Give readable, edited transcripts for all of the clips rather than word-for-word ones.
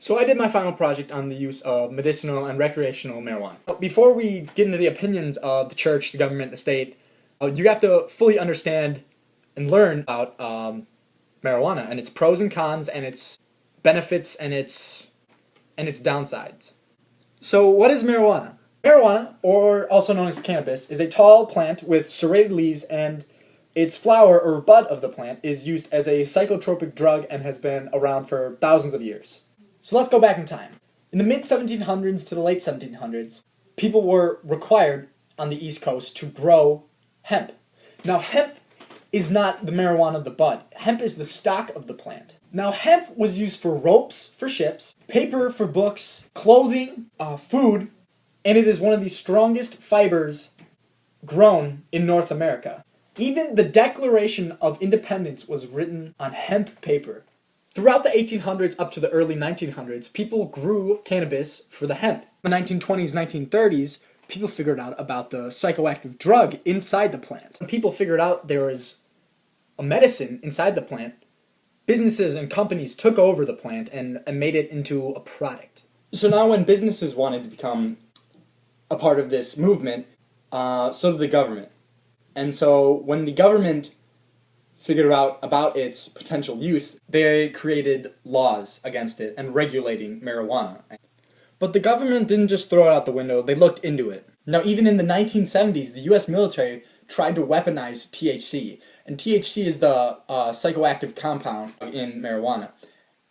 So I did my final project on the use of medicinal and recreational marijuana. Before we get into the opinions of the church, the government, the state, you have to fully understand and learn about marijuana and its pros and cons and its benefits and its downsides. So what is marijuana? Marijuana, or also known as cannabis, is a tall plant with serrated leaves, and its flower or bud of the plant is used as a psychotropic drug and has been around for thousands of years. So let's go back in time. In the mid-1700s to the late 1700s, people were required on the East Coast to grow hemp. Now hemp is not the marijuana of the bud. Hemp is the stock of the plant. Now hemp was used for ropes for ships, paper for books, clothing, food, and it is one of the strongest fibers grown in North America. Even the Declaration of Independence was written on hemp paper. Throughout the 1800s up to the early 1900s, people grew cannabis for the hemp. In the 1920s, 1930s, people figured out about the psychoactive drug inside the plant. When people figured out there was a medicine inside the plant, businesses and companies took over the plant and made it into a product. So now when businesses wanted to become a part of this movement, so did the government. And so when the government figured out about its potential use, they created laws against it and regulating marijuana. But the government didn't just throw it out the window, they looked into it. Now even in the 1970s, the US military tried to weaponize THC. And THC is the psychoactive compound in marijuana.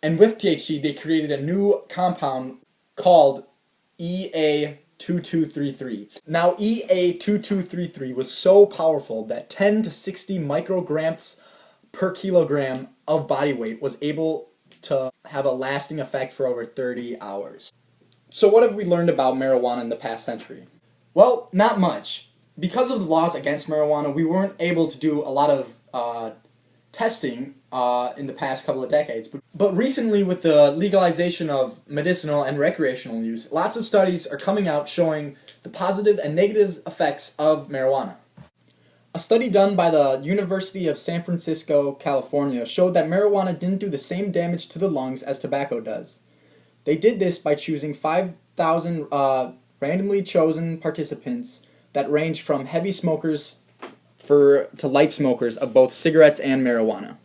And with THC, they created a new compound called EA2233. Now EA2233 was so powerful that 10 to 60 micrograms per kilogram of body weight was able to have a lasting effect for over 30 hours. So what have we learned about marijuana in the past century? Well, not much. Because of the laws against marijuana, we weren't able to do a lot of testing in the past couple of decades. But recently, with the legalization of medicinal and recreational use, lots of studies are coming out showing the positive and negative effects of marijuana. A study done by the University of San Francisco, California, showed that marijuana didn't do the same damage to the lungs as tobacco does. They did this by choosing 5,000 randomly chosen participants that ranged from heavy smokers to light smokers of both cigarettes and marijuana.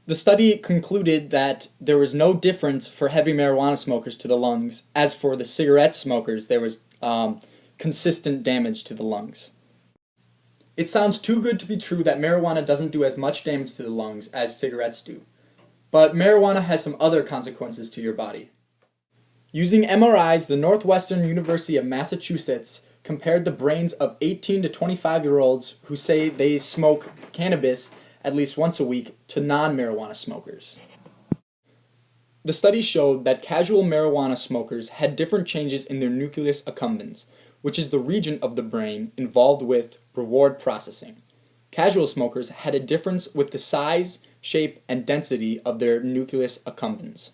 The study concluded that there was no difference for heavy marijuana smokers to the lungs, as for the cigarette smokers there was consistent damage to the lungs. It sounds too good to be true that marijuana doesn't do as much damage to the lungs as cigarettes do, but marijuana has some other consequences to your body. Using MRIs, the Northwestern University of Massachusetts compared the brains of 18 to 25-year-olds who say they smoke cannabis at least once a week to non-marijuana smokers. The study showed that casual marijuana smokers had different changes in their nucleus accumbens, which is the region of the brain involved with reward processing. Casual smokers had a difference with the size, shape, and density of their nucleus accumbens.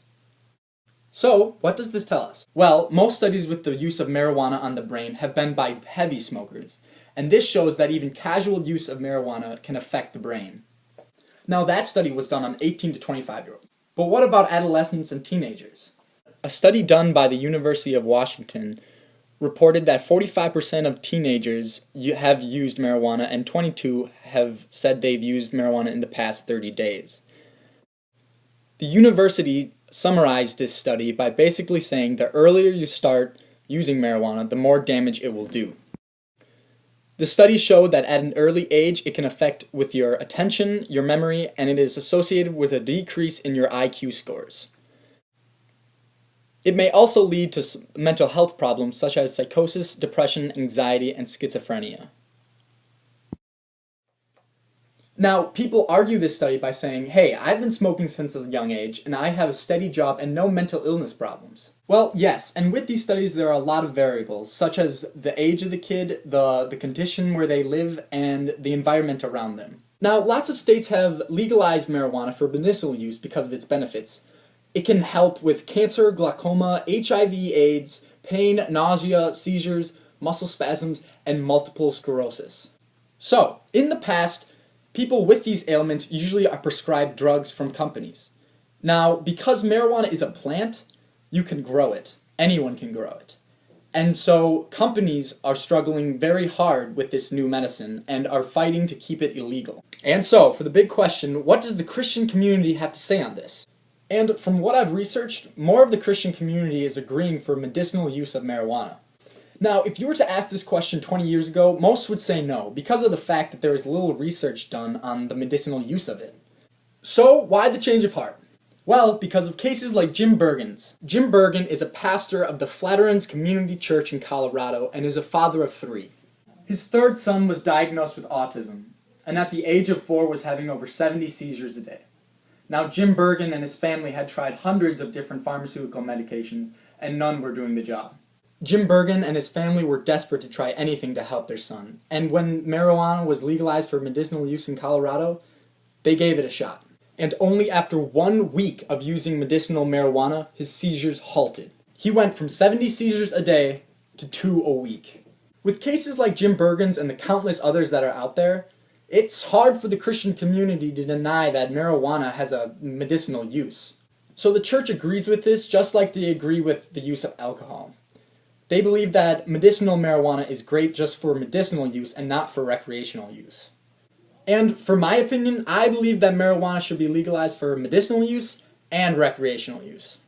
So, what does this tell us? Well, most studies with the use of marijuana on the brain have been by heavy smokers, and this shows that even casual use of marijuana can affect the brain. Now, that study was done on 18 to 25-year-olds. But what about adolescents and teenagers? A study done by the University of Washington reported that 45% of teenagers have used marijuana and 22% have said they've used marijuana in the past 30 days. The university summarized this study by basically saying the earlier you start using marijuana, the more damage it will do. The study showed that at an early age it can affect with your attention, your memory, and it is associated with a decrease in your IQ scores. It may also lead to mental health problems such as psychosis, depression, anxiety, and schizophrenia. Now, people argue this study by saying, hey, I've been smoking since a young age, and I have a steady job and no mental illness problems. Well, yes, and with these studies there are a lot of variables, such as the age of the kid, the condition where they live, and the environment around them. Now, lots of states have legalized marijuana for medicinal use because of its benefits. It can help with cancer, glaucoma, HIV/AIDS, pain, nausea, seizures, muscle spasms, and multiple sclerosis. So, in the past, people with these ailments usually are prescribed drugs from companies. Now, because marijuana is a plant, you can grow it. Anyone can grow it. And so companies are struggling very hard with this new medicine and are fighting to keep it illegal. And so, for the big question, what does the Christian community have to say on this? And from what I've researched, more of the Christian community is agreeing for medicinal use of marijuana. Now, if you were to ask this question 20 years ago, most would say no, because of the fact that there is little research done on the medicinal use of it. So, why the change of heart? Well, because of cases like Jim Bergen's. Jim Bergen is a pastor of the Flatirons Community Church in Colorado and is a father of 3. His 3rd son was diagnosed with autism, and at the age of 4 was having over 70 seizures a day. Now, Jim Bergen and his family had tried hundreds of different pharmaceutical medications, and none were doing the job. Jim Bergen and his family were desperate to try anything to help their son, and when marijuana was legalized for medicinal use in Colorado, they gave it a shot. And only after 1 week of using medicinal marijuana, his seizures halted. He went from 70 seizures a day to 2 a week. With cases like Jim Bergen's and the countless others that are out there, it's hard for the Christian community to deny that marijuana has a medicinal use. So the church agrees with this just like they agree with the use of alcohol. They believe that medicinal marijuana is great just for medicinal use and not for recreational use. And for my opinion, I believe that marijuana should be legalized for medicinal use and recreational use.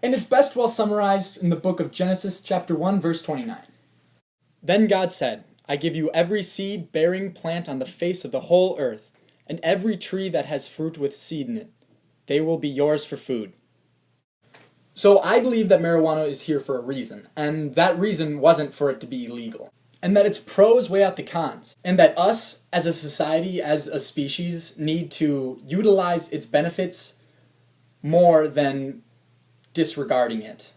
And it's best well summarized in the book of Genesis chapter 1 verse 29. Then God said, I give you every seed-bearing plant on the face of the whole earth, and every tree that has fruit with seed in it. They will be yours for food. So I believe that marijuana is here for a reason, and that reason wasn't for it to be illegal. And that its pros weigh out the cons, and that us, as a society, as a species, need to utilize its benefits more than disregarding it.